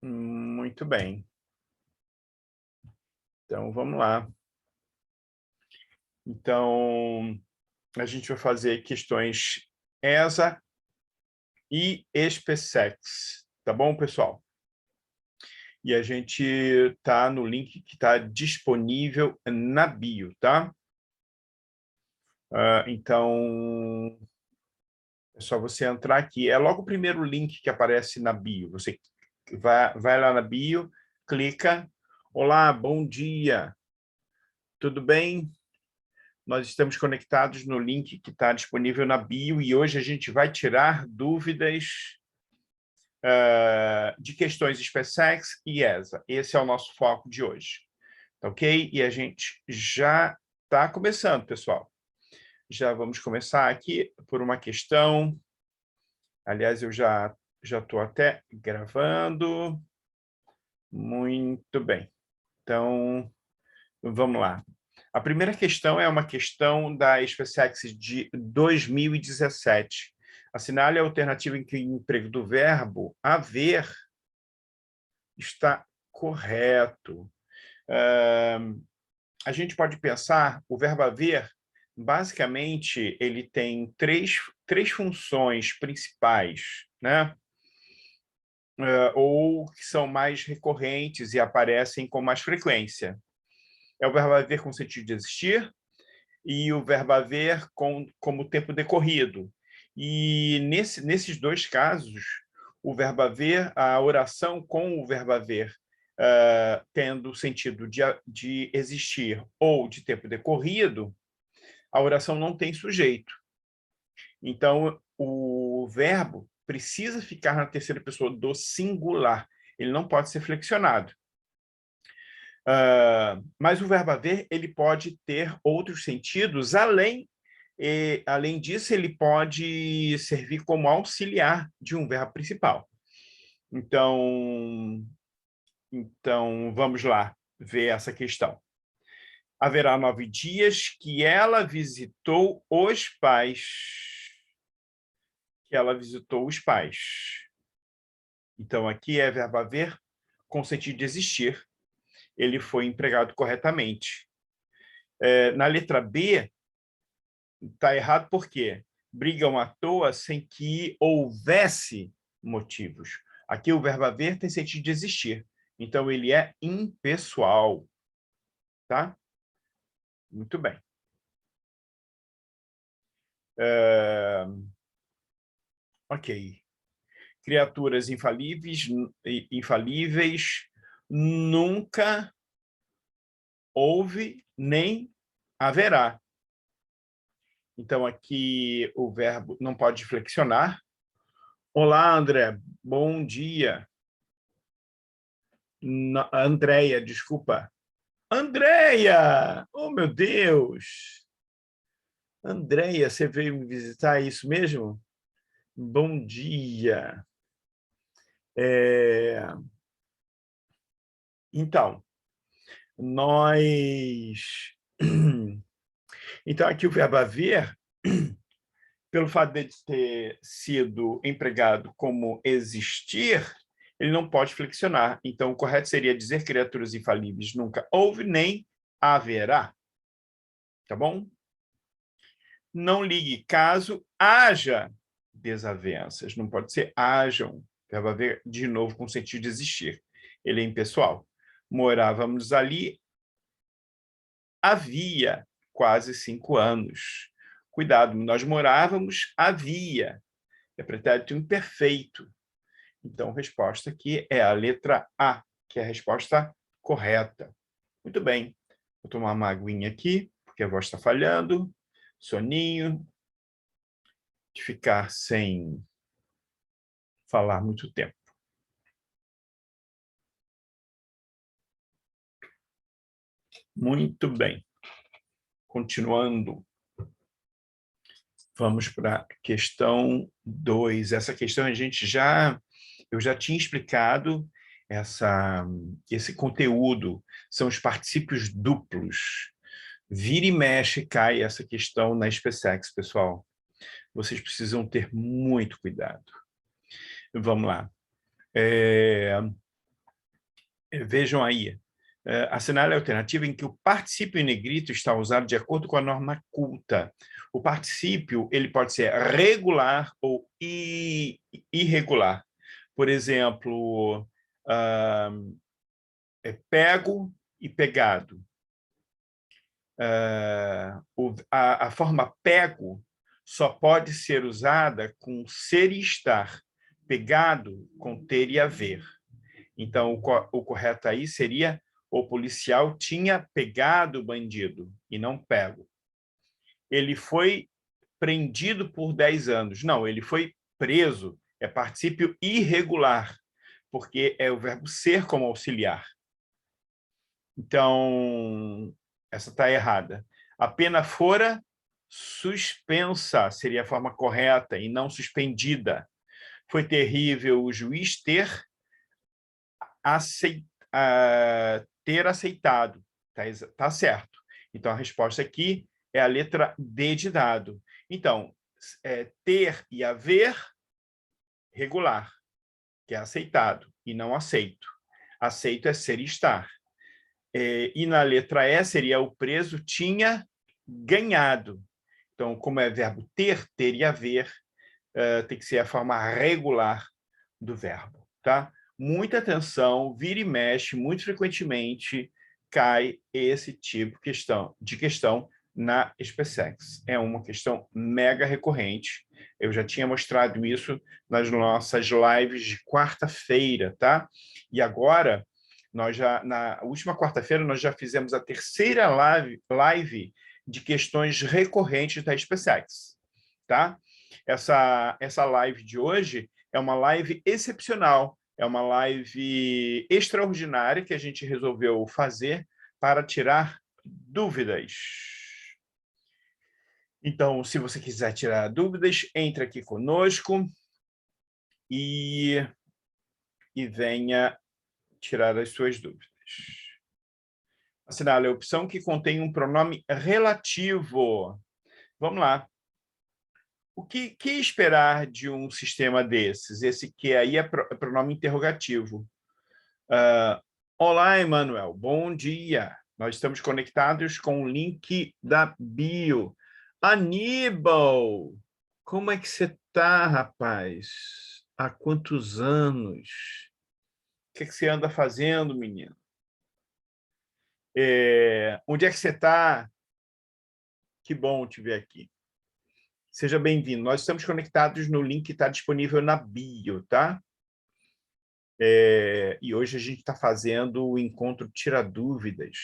Muito bem. Então, vamos lá. Então, a gente vai fazer questões ESA e SpaceX, tá bom, pessoal? E a gente está no link que está disponível na bio, tá? Então, é só você entrar aqui. É logo o primeiro link que aparece na bio. Você vai lá na bio, clica. Olá, bom dia. Tudo bem? Nós estamos conectados no link que está disponível na bio e hoje a gente vai tirar dúvidas de questões SpaceX e ESA. Esse é o nosso foco de hoje, tá ok? E a gente já está começando, pessoal. Já vamos começar aqui por uma questão. Aliás, eu já estou até gravando. Muito bem. Então, vamos lá. A primeira questão é uma questão da SpaceX de 2017. Assinale a alternativa em que o emprego do verbo haver está correto. A gente pode pensar, o verbo haver, basicamente, ele tem três funções principais, né? Ou que são mais recorrentes e aparecem com mais frequência. É o verbo haver com sentido de existir e o verbo haver como tempo decorrido. E nesses dois casos, o verbo haver, a oração com o verbo haver, tendo o sentido de existir ou de tempo decorrido, a oração não tem sujeito. Então, o verbo precisa ficar na terceira pessoa do singular. Ele não pode ser flexionado. Mas o verbo haver ele pode ter outros sentidos, além disso, ele pode servir como auxiliar de um verbo principal. Então, vamos lá ver essa questão. Haverá 9 dias que ela visitou os pais. Então, aqui é verbo haver com sentido de existir. Ele foi empregado corretamente. Na letra B, está errado por quê? Brigam à toa sem que houvesse motivos. Aqui o verbo haver tem sentido de existir. Então, ele é impessoal. Tá? Muito bem. Ok. Criaturas infalíveis nunca houve nem haverá. Então, aqui o verbo não pode flexionar. Olá, André. Bom dia. Andréia, desculpa. Andréia! Oh, meu Deus! Andréia, você veio me visitar, é isso mesmo? Bom dia. Então, nós... Então, aqui o verbo haver, pelo fato de ter sido empregado como existir, ele não pode flexionar. Então, o correto seria dizer criaturas infalíveis nunca houve nem haverá. Tá bom? Não ligue caso haja desavenças. Não pode ser hajam. Verbo haver, de novo, com sentido de existir. Ele é impessoal. Morávamos ali havia quase 5 anos. Cuidado, nós morávamos havia. É pretérito imperfeito. Então, a resposta aqui é a letra A, que é a resposta correta. Muito bem. Vou tomar uma aguinha aqui, porque a voz está falhando. Soninho. De ficar sem falar muito tempo. Muito bem. Continuando. Vamos para a questão 2. Essa questão eu já tinha explicado esse conteúdo. São os particípios duplos. Vira e mexe cai essa questão na SpaceX, pessoal. Vocês precisam ter muito cuidado. Vamos lá. Vejam aí, assinale a alternativa em que o particípio em negrito está usado de acordo com a norma culta. O particípio ele pode ser regular ou irregular. Por exemplo, pego e pegado. A forma pego só pode ser usada com ser e estar, pegado com ter e haver. Então, o correto aí seria o policial tinha pegado o bandido e não pego. Ele foi prendido por 10 anos. Não, ele foi preso. É particípio irregular, porque é o verbo ser como auxiliar. Então, essa está errada. A pena fora suspensa, seria a forma correta, e não suspendida. Foi terrível o juiz ter aceitado. Tá certo. Então, a resposta aqui é a letra D de dado. Então, ter e haver, regular, que é aceitado, e não aceito. Aceito é ser e estar. E na letra E seria o preso tinha ganhado. Então, como é verbo ter, ter e haver, tem que ser a forma regular do verbo, tá? Muita atenção, vira e mexe, muito frequentemente cai esse tipo de questão na SpaceX. É uma questão mega recorrente. Eu já tinha mostrado isso nas nossas lives de quarta-feira, tá? E agora, na última quarta-feira, nós já fizemos a terceira live de questões recorrentes da SpaceX, tá? Essa live de hoje é uma live excepcional, é uma live extraordinária que a gente resolveu fazer para tirar dúvidas. Então, se você quiser tirar dúvidas, entre aqui conosco e venha tirar as suas dúvidas. Assinale a opção que contém um pronome relativo. Vamos lá. O que esperar de um sistema desses? Esse que aí é pronome interrogativo. Olá, Emanuel. Bom dia. Nós estamos conectados com o link da bio. Aníbal, como é que você está, rapaz? Há quantos anos? O que você anda fazendo, menino? Onde é que você está? Que bom te ver aqui. Seja bem-vindo. Nós estamos conectados no link que está disponível na bio, tá? E hoje a gente está fazendo o encontro Tira Dúvidas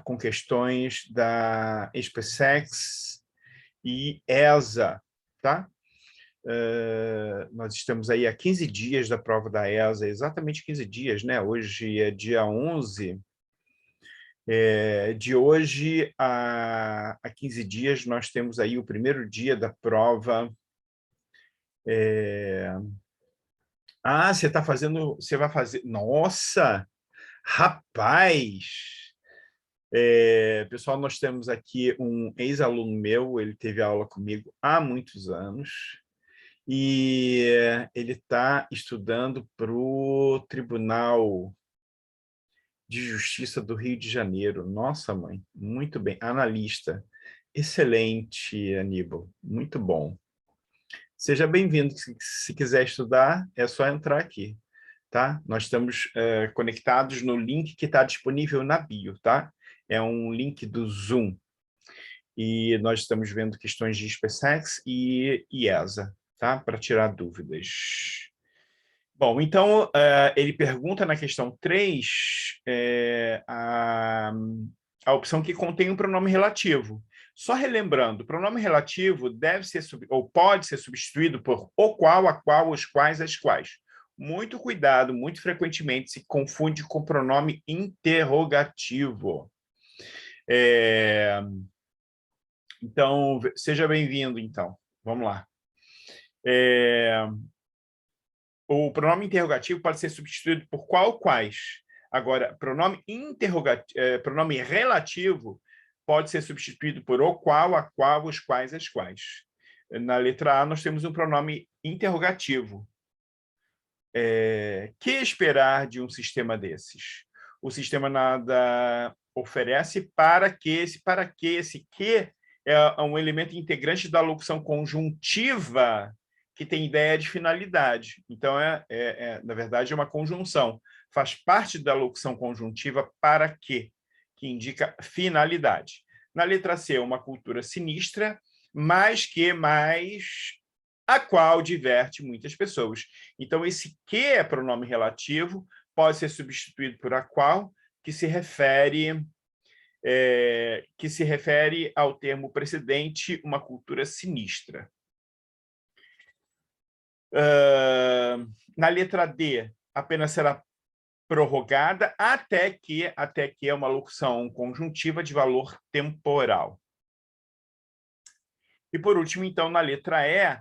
com questões da SpaceX e ESA, tá? Nós estamos aí há 15 dias da prova da ESA, exatamente 15 dias, né? Hoje é dia 11. De hoje a 15 dias, nós temos aí o primeiro dia da prova. Você está fazendo... Você vai fazer... Nossa! Rapaz! Pessoal, nós temos aqui um ex-aluno meu, ele teve aula comigo há muitos anos, e ele está estudando para o Tribunal de Justiça do Rio de Janeiro. Nossa, mãe, muito bem. Analista. Excelente, Aníbal. Muito bom. Seja bem-vindo. Se quiser estudar, é só entrar aqui, tá? Nós estamos conectados no link que está disponível na bio, tá? É um link do Zoom. E nós estamos vendo questões de SpaceX e ESA, tá? Para tirar dúvidas. Bom, então, ele pergunta na questão 3 a opção que contém um pronome relativo. Só relembrando, o pronome relativo deve ser ou pode ser substituído por o qual, a qual, os quais, as quais. Muito cuidado, muito frequentemente se confunde com pronome interrogativo. Então, seja bem-vindo, então. Vamos lá. O pronome interrogativo pode ser substituído por qual, quais. Agora, pronome relativo pode ser substituído por o qual, a qual, os quais, as quais. Na letra A, nós temos um pronome interrogativo. Que esperar de um sistema desses? O sistema nada oferece para que esse que é um elemento integrante da locução conjuntiva que tem ideia de finalidade. Então, na verdade, é uma conjunção. Faz parte da locução conjuntiva para que indica finalidade. Na letra C, uma cultura sinistra, mais, a qual diverte muitas pessoas. Então, esse que é pronome relativo, pode ser substituído por a qual, que se refere ao termo precedente, uma cultura sinistra. Na letra D, apenas será prorrogada até que é uma locução conjuntiva de valor temporal. E, por último, então, na letra E,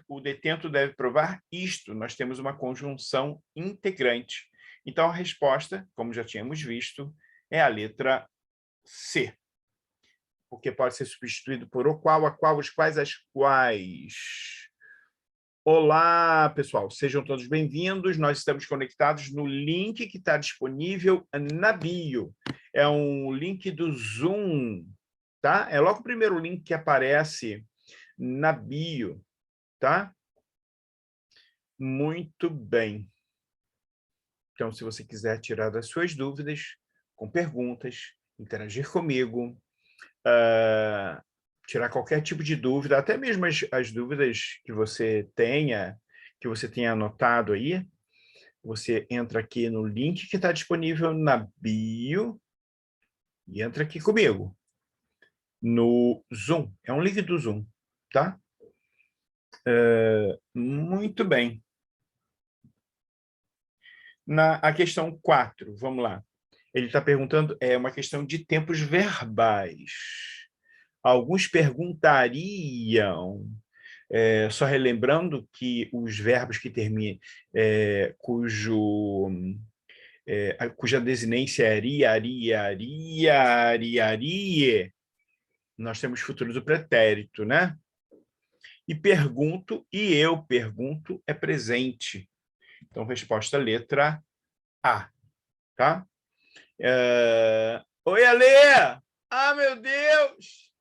o detento deve provar isto. Nós temos uma conjunção integrante. Então, a resposta, como já tínhamos visto, é a letra C. Porque pode ser substituído por o qual, a qual, os quais, as quais. Olá, pessoal. Sejam todos bem-vindos. Nós estamos conectados no link que está disponível na bio. É um link do Zoom, tá? É logo o primeiro link que aparece na bio, tá? Muito bem. Então, se você quiser tirar das suas dúvidas, com perguntas, interagir comigo, tirar qualquer tipo de dúvida, até mesmo as dúvidas que você tenha anotado aí, você entra aqui no link que está disponível na bio e entra aqui comigo, no Zoom. É um link do Zoom, tá? Muito bem. A questão 4, vamos lá. Ele está perguntando, é uma questão de tempos verbais. Alguns perguntariam, só relembrando que os verbos que terminam, cuja desinência é arie, nós temos futuro do pretérito, né? E eu pergunto é presente. Então, resposta letra A, tá? Oi, Ale! Ah, meu Deus!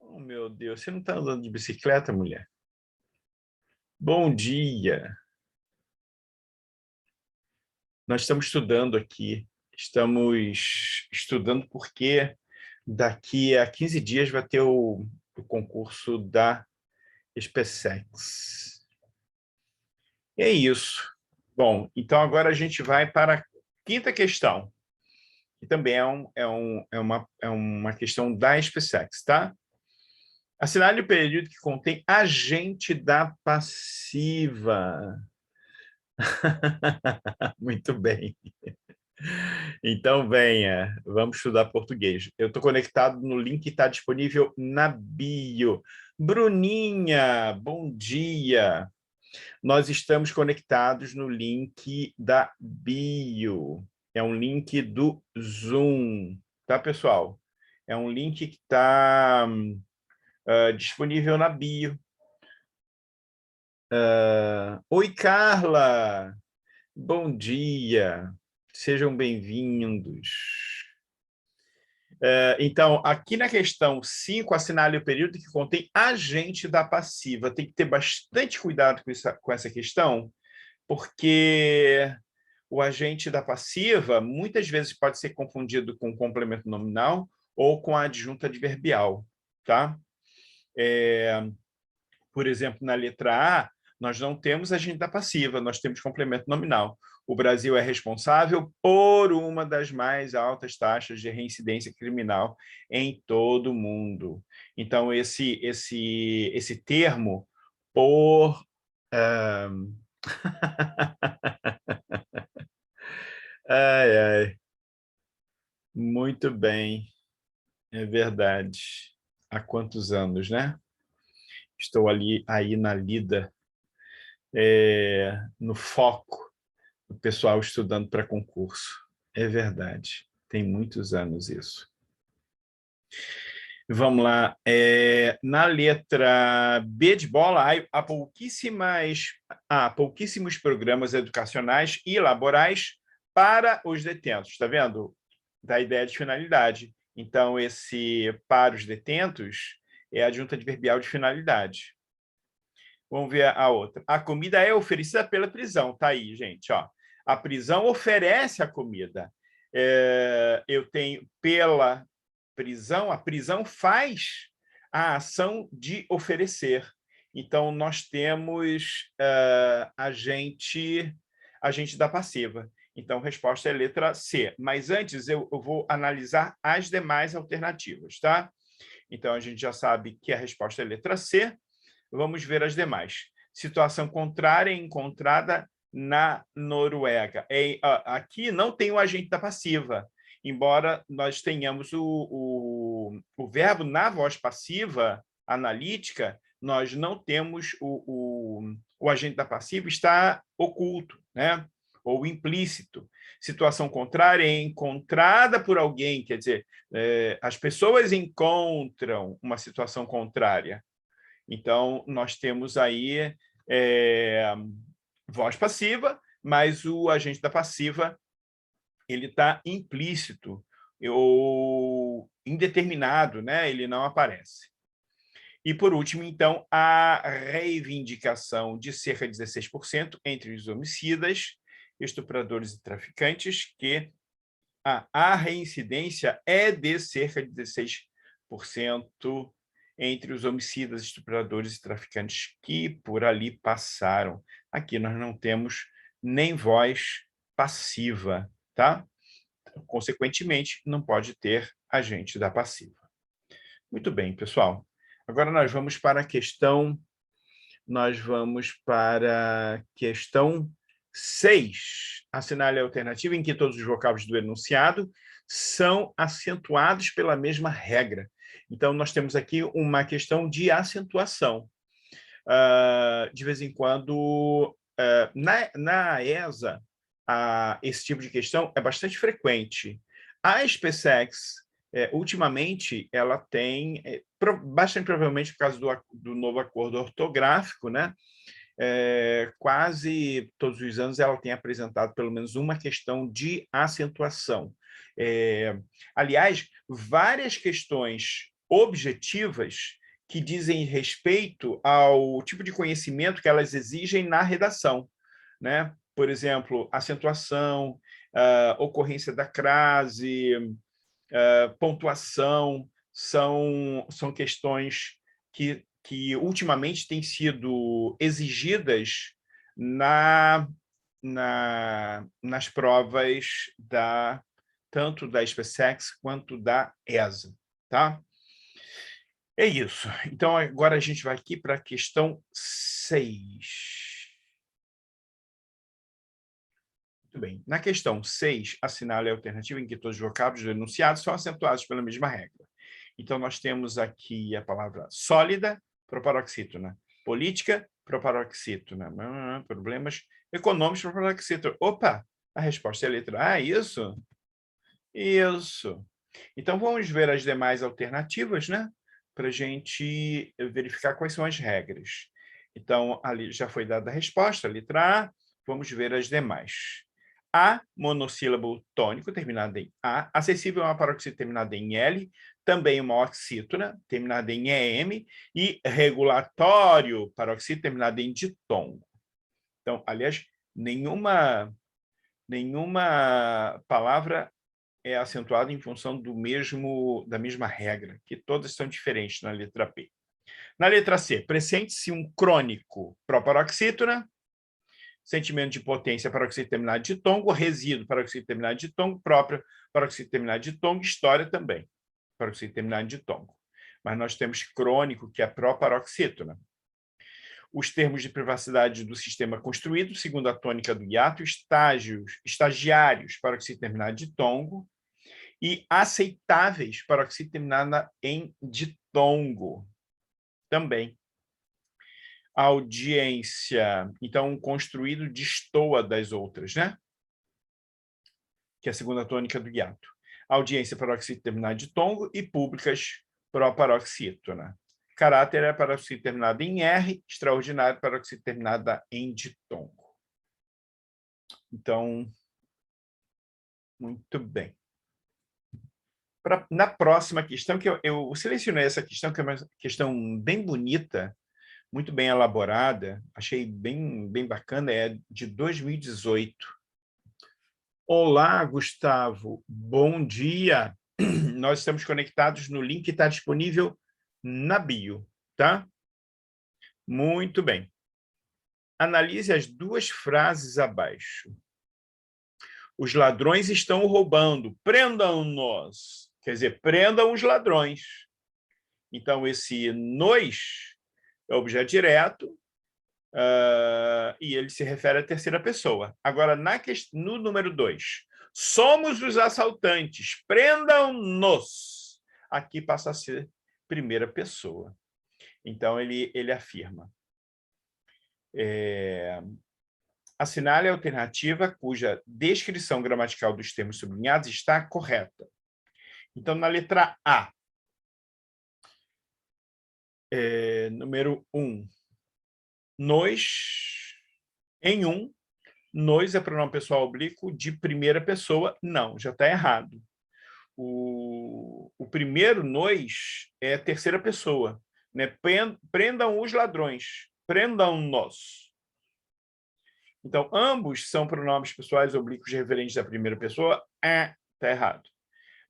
Oh, meu Deus, você não está andando de bicicleta, mulher? Bom dia! Nós estamos estudando aqui. Estamos estudando porque daqui a 15 dias vai ter o concurso da SpaceX. E é isso. Bom, então agora a gente vai para a quinta questão, que também é uma questão da SpaceX, tá? Assinale o período que contém agente da passiva. Muito bem. Então, venha, vamos estudar português. Eu estou conectado no link que está disponível na bio. Bruninha, bom dia. Nós estamos conectados no link da bio. É um link do Zoom, tá, pessoal? É um link que está disponível na bio. Oi, Carla! Bom dia! Sejam bem-vindos. Então, aqui na questão 5, assinale o período que contém agente da passiva. Tem que ter bastante cuidado com essa questão, porque o agente da passiva muitas vezes pode ser confundido com complemento nominal ou com a adjunta adverbial, tá? Por exemplo, na letra A, nós não temos agente da passiva, nós temos complemento nominal. O Brasil é responsável por uma das mais altas taxas de reincidência criminal em todo o mundo. Então, esse termo, por... Ai, ai. Muito bem, é verdade. Há quantos anos, né? Estou aí na lida, no foco do pessoal estudando para concurso. É verdade, tem muitos anos isso. Vamos lá. Na letra B de bola, há pouquíssimos programas educacionais e laborais para os detentos. Está vendo? Da ideia de finalidade. Então, esse para os detentos é a adjunta adverbial de finalidade. Vamos ver a outra. A comida é oferecida pela prisão. Está aí, gente. Ó. A prisão oferece a comida. Eu tenho pela prisão, a prisão faz a ação de oferecer. Então, nós temos agente da passiva. Então, a resposta é a letra C. Mas antes, eu vou analisar as demais alternativas, tá? Então, a gente já sabe que a resposta é a letra C. Vamos ver as demais. Situação contrária encontrada na Noruega. Aqui não tem o agente da passiva, embora nós tenhamos o verbo na voz passiva analítica, nós não temos o agente da passiva, está oculto, né? Ou implícito. Situação contrária é encontrada por alguém, quer dizer, as pessoas encontram uma situação contrária. Então, nós temos aí voz passiva, mas o agente da passiva ele está implícito ou indeterminado, né? Ele não aparece. E, por último, então, a reivindicação de cerca de 16% entre os homicidas, estupradores e traficantes, que a reincidência é de cerca de 16% entre os homicidas, estupradores e traficantes que por ali passaram. Aqui nós não temos nem voz passiva, tá? Consequentemente, não pode ter agente da passiva. Muito bem, pessoal. Agora nós vamos para a questão 6. Assinale a alternativa em que todos os vocábulos do enunciado são acentuados pela mesma regra. Então, nós temos aqui uma questão de acentuação. De vez em quando, na ESA, esse tipo de questão é bastante frequente. A SpaceX, ultimamente, ela tem, bastante provavelmente por causa do novo acordo ortográfico, né? Quase todos os anos ela tem apresentado pelo menos uma questão de acentuação. Aliás, várias questões objetivas que dizem respeito ao tipo de conhecimento que elas exigem na redação, né? Por exemplo, acentuação, ocorrência da crase, pontuação, são questões que ultimamente têm sido exigidas nas provas tanto da SpaceX quanto da ESA, tá? É isso. Então, agora a gente vai aqui para a questão 6. Muito bem. Na questão 6, assinale a alternativa em que todos os vocábulos do enunciado são acentuados pela mesma regra. Então, nós temos aqui a palavra sólida, proparoxítona. Política, proparoxítona. Problemas econômicos, proparoxítona. Opa! A resposta é a letra A, isso? Isso. Então, vamos ver as demais alternativas, né? Para a gente verificar quais são as regras. Então, ali já foi dada a resposta, a letra A. Vamos ver as demais. A, monossílabo tônico, terminado em A, acessível a uma paroxítona terminada em L, também uma oxítona, terminada em EM, e regulatório, paroxítona, terminada em ditongo. Então, aliás, nenhuma palavra é acentuada em função da mesma regra, que todas são diferentes na letra P. Na letra C, pressente-se um crônico proparoxítona, sentimento de potência paroxítona terminada de tongo, resíduo paroxítona terminada de tongo, própria paroxítona terminada de tongo, história também, paroxítona terminada de tongo. Mas nós temos crônico, que é proparoxítona. Os termos de privacidade do sistema construído, segundo a tônica do hiato, estagiários paroxítona terminada de tongo, e aceitáveis paroxítona terminada em ditongo também. A audiência, então, construído destoa das outras, né? Que é a segunda tônica do hiato. A audiência paroxítona terminada de tongo e públicas proparoxítona. Caráter é paroxítona terminada em R, extraordinário, paroxítona terminada em ditongo. Então, muito bem. Na próxima questão, que eu selecionei essa questão, que é uma questão bem bonita, muito bem elaborada, achei bem bacana, é de 2018. Olá, Gustavo, bom dia. Nós estamos conectados no link que está disponível na bio, tá? Muito bem. Analise as duas frases abaixo. Os ladrões estão roubando, prendam-nos. Quer dizer, prendam os ladrões. Então, esse nos é objeto direto e ele se refere à terceira pessoa. Agora, no número 2, somos os assaltantes, prendam-nos. Aqui passa a ser primeira pessoa. Então, ele afirma. Assinale a alternativa cuja descrição gramatical dos termos sublinhados está correta. Então, na letra A, número 1, nos, em um, nos é pronome pessoal oblíquo de primeira pessoa. Não, já está errado. O primeiro nos é terceira pessoa. Né? Prendam os ladrões, prendam-nos. Então, ambos são pronomes pessoais oblíquos referentes à primeira pessoa. Está errado.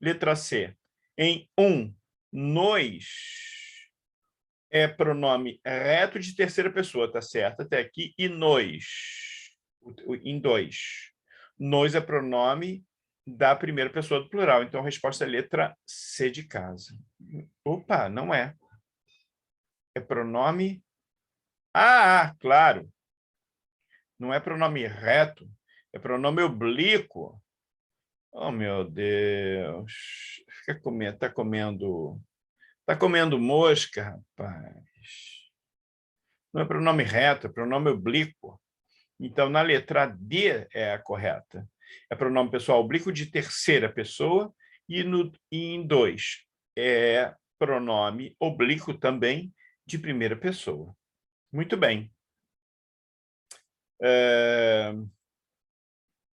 Letra C. Em um, nos é pronome reto de terceira pessoa, está certo? Até aqui. E nos, em dois. Nos é pronome da primeira pessoa do plural. Então, a resposta é letra C de casa. Opa, não é. É pronome... claro. Não é pronome reto, é pronome oblíquo. Oh, meu Deus. Está comendo mosca, rapaz. Não é pronome reto, é pronome oblíquo. Então, na letra D é a correta. É pronome pessoal oblíquo de terceira pessoa e em 2 é pronome oblíquo também de primeira pessoa. Muito bem.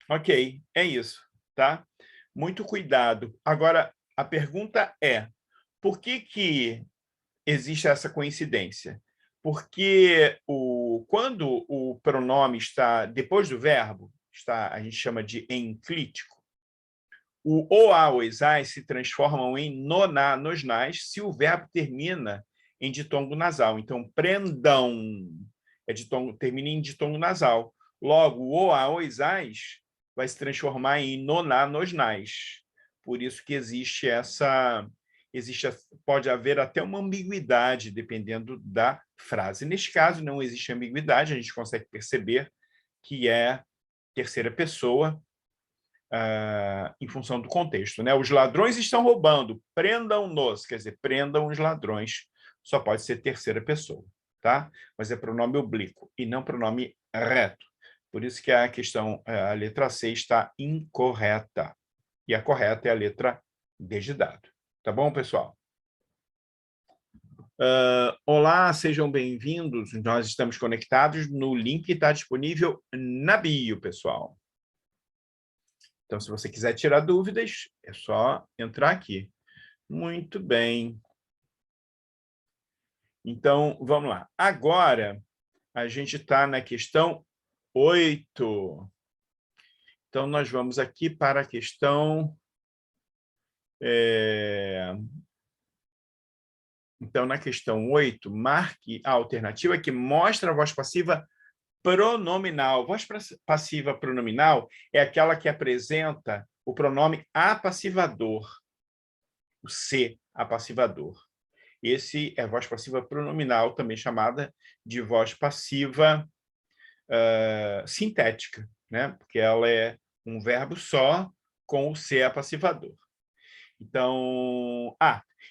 Ok, é isso, tá? Muito cuidado. Agora, a pergunta é, por que existe essa coincidência? Porque quando o pronome está depois do verbo, a gente chama de enclítico, o a, os as se transformam em noná, nos nás, se o verbo termina em ditongo nasal. Então, prendam termina em ditongo nasal. Logo, o a, os as vai se transformar em noná, nos nás. Por isso que pode haver até uma ambiguidade, dependendo da frase. Neste caso, não existe ambiguidade, a gente consegue perceber que é terceira pessoa, em função do contexto. Né? Os ladrões estão roubando, prendam-nos, quer dizer, prendam os ladrões, só pode ser terceira pessoa, tá? Mas é pronome oblíquo e não pronome reto. Por isso que a letra C está incorreta. E a correta é a letra D de dado. Tá bom, pessoal? Olá, sejam bem-vindos. Nós estamos conectados no link que está disponível na bio, pessoal. Então, se você quiser tirar dúvidas, é só entrar aqui. Muito bem. Então, vamos lá. Agora, a gente está na questão 8. Então, nós vamos aqui para a questão... Então, na questão 8, marque a alternativa que mostra a voz passiva pronominal. Voz passiva pronominal é aquela que apresenta o pronome apassivador, o C, apassivador. Esse é voz passiva pronominal, também chamada de voz passiva sintética, né? Porque ela é um verbo só com o C apassivador. Então,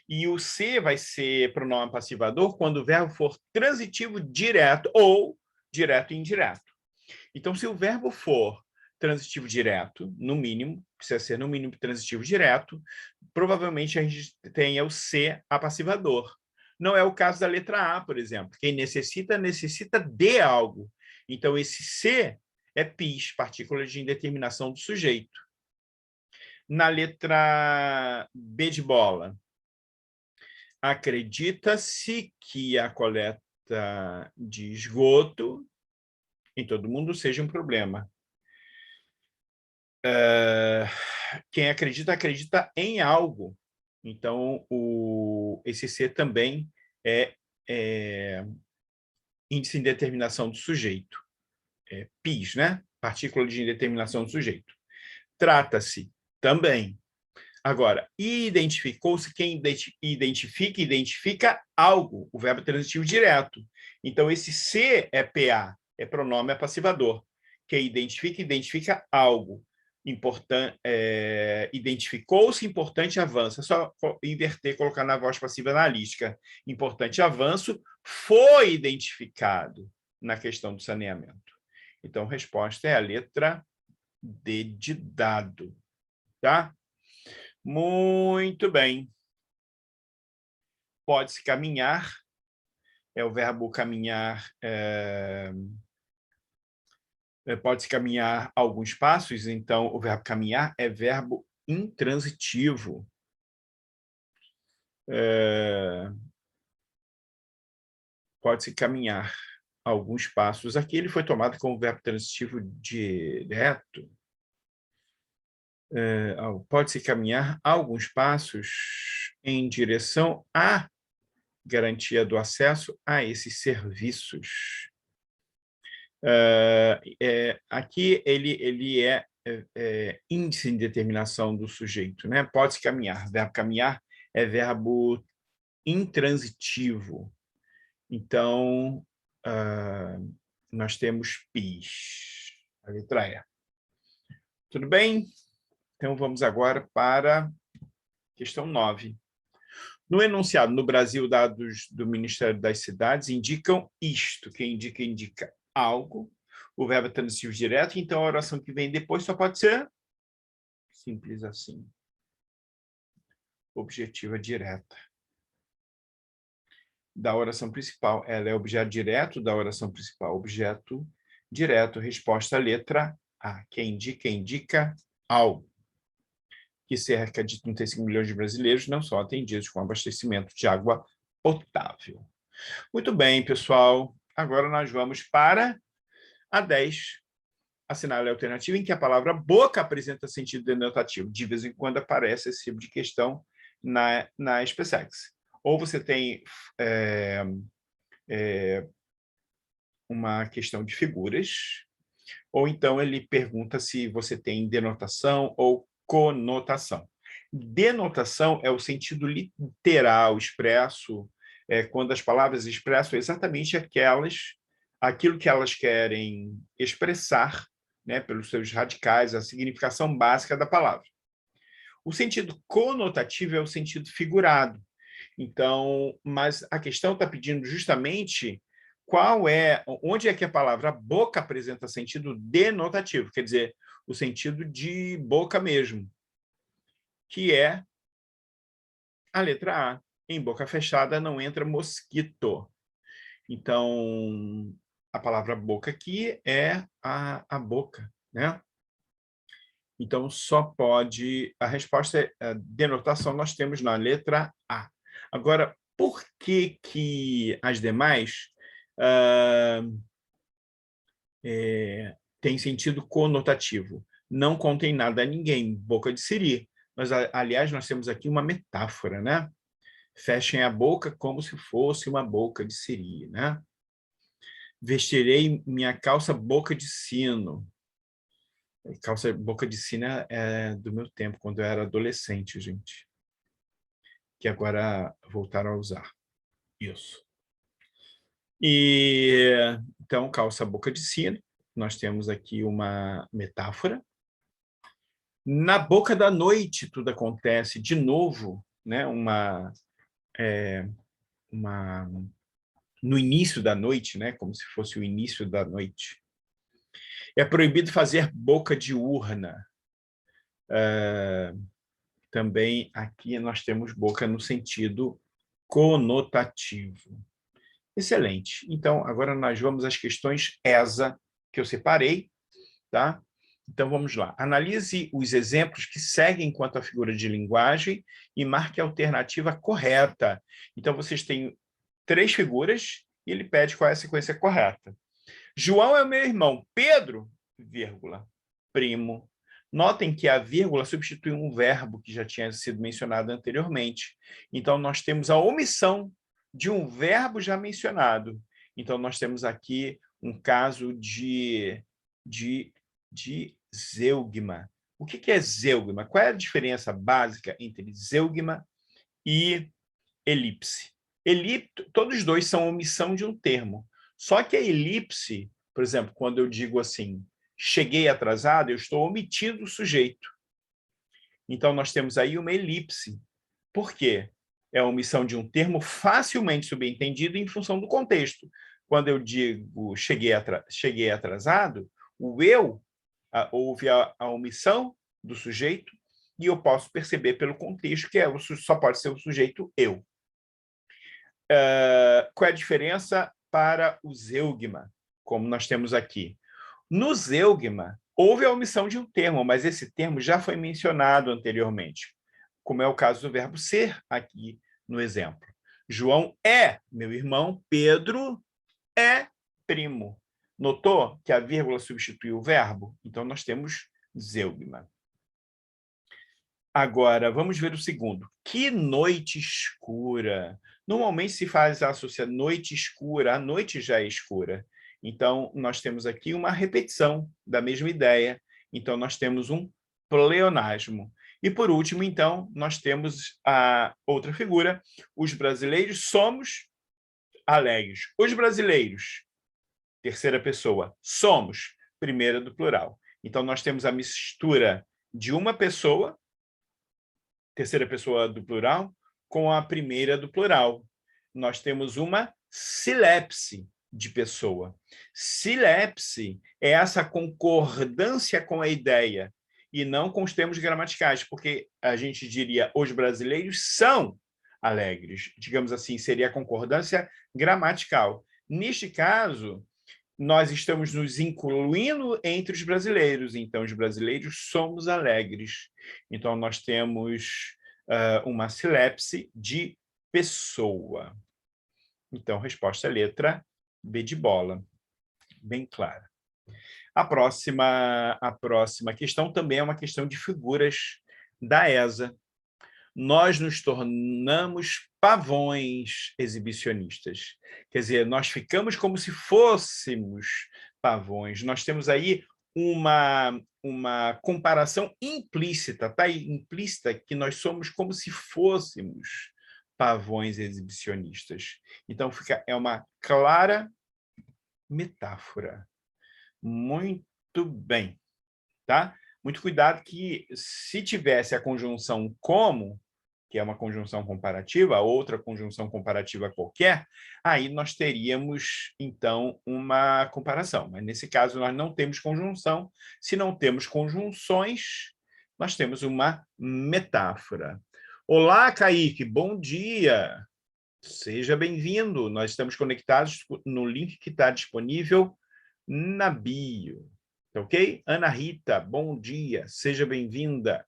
e o C vai ser pronome passivador quando o verbo for transitivo direto ou direto e indireto. Então, se o verbo for transitivo direto, no mínimo, precisa ser no mínimo transitivo direto, provavelmente a gente tenha o ser apassivador. Não é o caso da letra A, por exemplo. Quem necessita, necessita de algo. Então, esse ser é pis, partícula de indeterminação do sujeito. Na letra B de bola, acredita-se que a coleta de esgoto em todo mundo seja um problema. Quem acredita, acredita em algo. Então, esse ser também é índice de indeterminação do sujeito. PIS, né? Partícula de indeterminação do sujeito. Trata-se também. Agora, identificou-se, quem identifica algo, o verbo transitivo direto. Então, esse ser é PA, é pronome apassivador. Quem identifica algo. Identificou-se, importante avanço. É só inverter, colocar na voz passiva analítica. Importante avanço foi identificado na questão do saneamento. Então, a resposta é a letra D de dado. Tá? Muito bem. Pode-se caminhar. É o verbo caminhar. Pode-se caminhar alguns passos. Então, o verbo caminhar é verbo intransitivo. Pode-se caminhar alguns passos. Aqui ele foi tomado como verbo transitivo direto. Pode-se caminhar alguns passos em direção à garantia do acesso a esses serviços. Aqui ele é índice de determinação do sujeito, né? Pode-se caminhar. Verbo caminhar é verbo intransitivo. Então, nós temos PIS, a letra E. Tudo bem? Então, vamos agora para a questão 9. No enunciado, no Brasil, dados do Ministério das Cidades indicam isto. Quem indica algo. O verbo é transitivo direto, então a oração que vem depois só pode ser simples assim. Objetiva direta. Da oração principal, ela é objeto direto da oração principal. Objeto direto, resposta letra A. Quem indica algo. Que cerca de 35 milhões de brasileiros não são atendidos com abastecimento de água potável. Muito bem, pessoal. Agora nós vamos para a 10. Assinale a alternativa em que a palavra boca apresenta sentido denotativo. De vez em quando aparece esse tipo de questão na SpaceX. Ou você tem uma questão de figuras, ou então ele pergunta se você tem denotação ou conotação. Denotação é o sentido literal expresso, quando as palavras expressam exatamente aquilo que elas querem expressar, né, pelos seus radicais, a significação básica da palavra. O sentido conotativo é o sentido figurado. Então, mas a questão está pedindo justamente onde é que a palavra boca apresenta sentido denotativo, quer dizer, o sentido de boca mesmo, que é a letra A. Em boca fechada não entra mosquito. Então, a palavra boca aqui é a boca, né? Então, só pode... A resposta é a denotação nós temos na letra A. Agora, por que as demais têm sentido conotativo? Não contém nada a ninguém, boca de siri. Mas, aliás, nós temos aqui uma metáfora, né? Fechem a boca como se fosse uma boca de siri, né? Vestirei minha calça boca de sino. Calça boca de sino é do meu tempo, quando eu era adolescente, gente. Que agora voltaram a usar. Isso. Então, calça boca de sino. Nós temos aqui uma metáfora. Na boca da noite, tudo acontece de novo, né? No início da noite, né? Como se fosse o início da noite. É proibido fazer boca de urna. Também aqui nós temos boca no sentido conotativo. Excelente. Então, agora nós vamos às questões ESA, que eu separei, tá? Então, vamos lá. Analise os exemplos que seguem quanto à figura de linguagem e marque a alternativa correta. Então, vocês têm 3 figuras e ele pede qual é a sequência correta. João é o meu irmão. Pedro, vírgula, primo. Notem que a vírgula substitui um verbo que já tinha sido mencionado anteriormente. Então, nós temos a omissão de um verbo já mencionado. Então, nós temos aqui um caso de zeugma. O que é zeugma? Qual é a diferença básica entre zeugma e elipse? Todos os dois são omissão de um termo. Só que a elipse, por exemplo, quando eu digo assim, cheguei atrasado, eu estou omitindo o sujeito. Então, nós temos aí uma elipse. Por quê? É a omissão de um termo facilmente subentendido em função do contexto. Quando eu digo cheguei atrasado, o eu, houve a omissão do sujeito, e eu posso perceber pelo contexto que só pode ser o sujeito eu. Qual é a diferença para o zeugma, como nós temos aqui? No zeugma, houve a omissão de um termo, mas esse termo já foi mencionado anteriormente, como é o caso do verbo ser aqui no exemplo. João é meu irmão, Pedro é primo. Notou que a vírgula substituiu o verbo? Então, nós temos zeugma. Agora, vamos ver o segundo. Que noite escura. Normalmente se faz a associação noite escura, a noite já é escura. Então, nós temos aqui uma repetição da mesma ideia. Então, nós temos um pleonasmo. E, por último, então, nós temos a outra figura. Os brasileiros somos alegres. Os brasileiros, terceira pessoa, somos, primeira do plural. Então, nós temos a mistura de uma pessoa, terceira pessoa do plural, com a primeira do plural. Nós temos uma silepse de pessoa. Silepse é essa concordância com a ideia, e não com os termos gramaticais, porque a gente diria os brasileiros são alegres. Digamos assim, seria a concordância gramatical. Neste caso, nós estamos nos incluindo entre os brasileiros, então os brasileiros somos alegres. Então, nós temos uma silepse de pessoa. Então, resposta é letra B de bola, bem clara. A próxima questão também é uma questão de figuras da ESA. Nós nos tornamos pavões exibicionistas. Quer dizer, nós ficamos como se fôssemos pavões. Nós temos aí uma comparação implícita, tá? Implícita que nós somos como se fôssemos pavões exibicionistas. Então, é uma clara metáfora. Muito bem, tá? Muito cuidado que, se tivesse a conjunção como, que é uma conjunção comparativa, outra conjunção comparativa qualquer, aí nós teríamos, então, uma comparação. Mas, nesse caso, nós não temos conjunção. Se não temos conjunções, nós temos uma metáfora. Olá, Kaique, bom dia. Seja bem-vindo. Nós estamos conectados no link que está disponível na bio. Ok? Ana Rita, bom dia. Seja bem-vinda.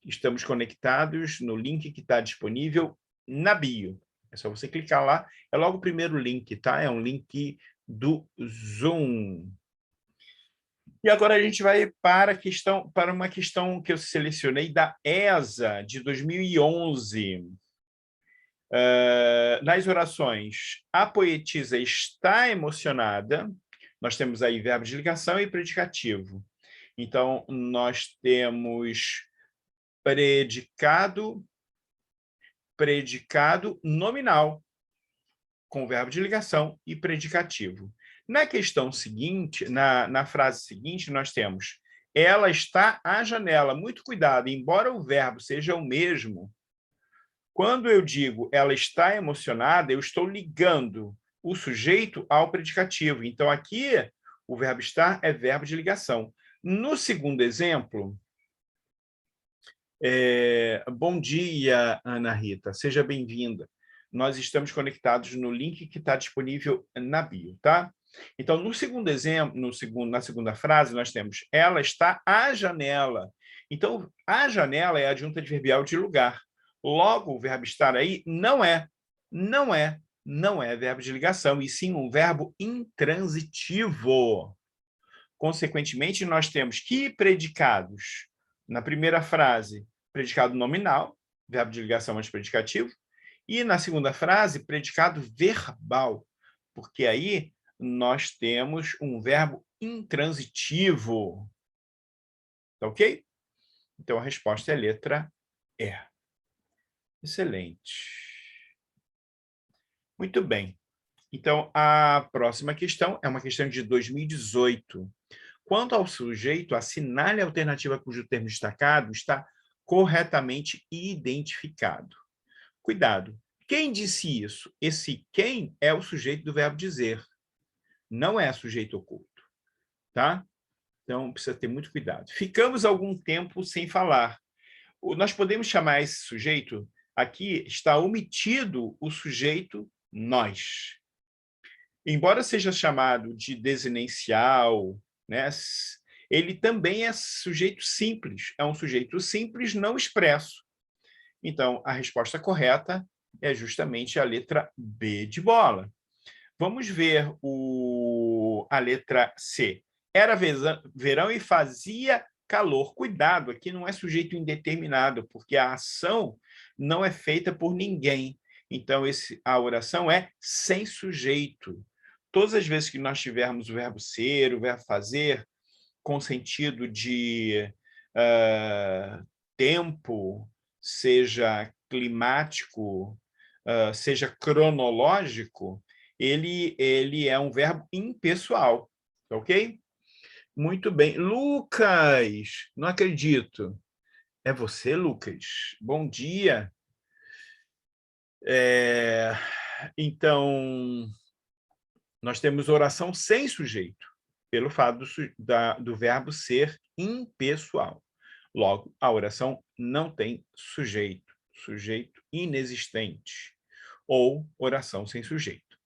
Estamos conectados no link que está disponível na bio. É só você clicar lá. É logo o primeiro link, tá? É um link do Zoom. E agora a gente vai para uma questão que eu selecionei da ESA, de 2011. Nas orações, a poetisa está emocionada. Nós temos aí verbo de ligação e predicativo. Então, nós temos predicado nominal, com verbo de ligação e predicativo. Na questão seguinte, na frase seguinte, nós temos ela está à janela. Muito cuidado, embora o verbo seja o mesmo, quando eu digo ela está emocionada, eu estou ligando o sujeito ao predicativo. Então, aqui, o verbo estar é verbo de ligação. No segundo exemplo, Bom dia, Ana Rita, seja bem-vinda. Nós estamos conectados no link que está disponível na bio, tá? Então, no segundo exemplo, na segunda frase, nós temos ela está à janela. Então, a janela é a adjunta adverbial de lugar. Logo, o verbo estar aí não é verbo de ligação, e sim um verbo intransitivo. Consequentemente, nós temos que predicados. Na primeira frase, predicado nominal, verbo de ligação antipredicativo, e na segunda frase, predicado verbal, porque aí nós temos um verbo intransitivo. Tá ok? Então, a resposta é a letra E. Excelente. Muito bem. Então, a próxima questão é uma questão de 2018. Quanto ao sujeito, assinale a alternativa cujo termo destacado está corretamente identificado. Cuidado. Quem disse isso? Esse quem é o sujeito do verbo dizer. Não é sujeito oculto. Tá? Então, precisa ter muito cuidado. Ficamos algum tempo sem falar. Nós podemos chamar esse sujeito, aqui está omitido o sujeito nós. Embora seja chamado de desinencial, né, ele também é sujeito simples, é um sujeito simples não expresso. Então, a resposta correta é justamente a letra B de bola. Vamos ver a letra C. Era verão e fazia calor. Cuidado, aqui não é sujeito indeterminado, porque a ação não é feita por ninguém. Então, a oração é sem sujeito. Todas as vezes que nós tivermos o verbo ser, o verbo fazer, com sentido de tempo, seja climático, seja cronológico, ele é um verbo impessoal, ok? Muito bem. Lucas, não acredito. É você, Lucas? Bom dia. Então, nós temos oração sem sujeito, pelo fato do verbo ser impessoal. Logo, a oração não tem sujeito, sujeito inexistente, ou oração sem sujeito.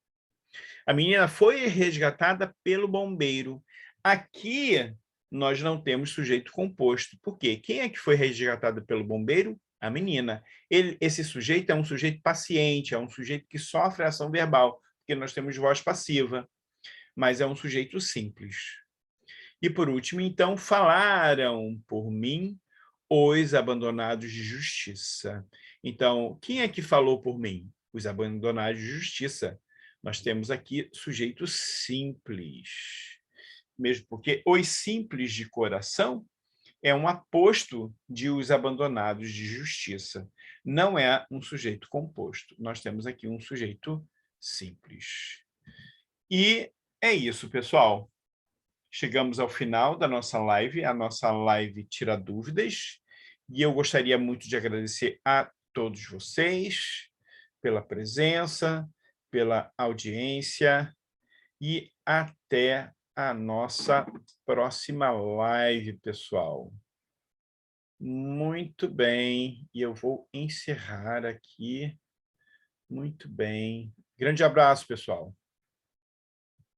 A menina foi resgatada pelo bombeiro. Aqui, nós não temos sujeito composto. Por quê? Quem é que foi resgatado pelo bombeiro? A menina. Esse sujeito é um sujeito paciente, é um sujeito que sofre a ação verbal, porque nós temos voz passiva, mas é um sujeito simples. E, por último, então, falaram por mim os abandonados de justiça. Então, quem é que falou por mim? Os abandonados de justiça. Nós temos aqui sujeito simples. Mesmo porque os simples de coração é um aposto de os abandonados de justiça. Não é um sujeito composto. Nós temos aqui um sujeito simples. E é isso, pessoal. Chegamos ao final da nossa live, a nossa live Tira Dúvidas, e eu gostaria muito de agradecer a todos vocês pela presença, pela audiência, e até a nossa próxima live, pessoal. Muito bem, e eu vou encerrar aqui. Muito bem. Grande abraço, pessoal.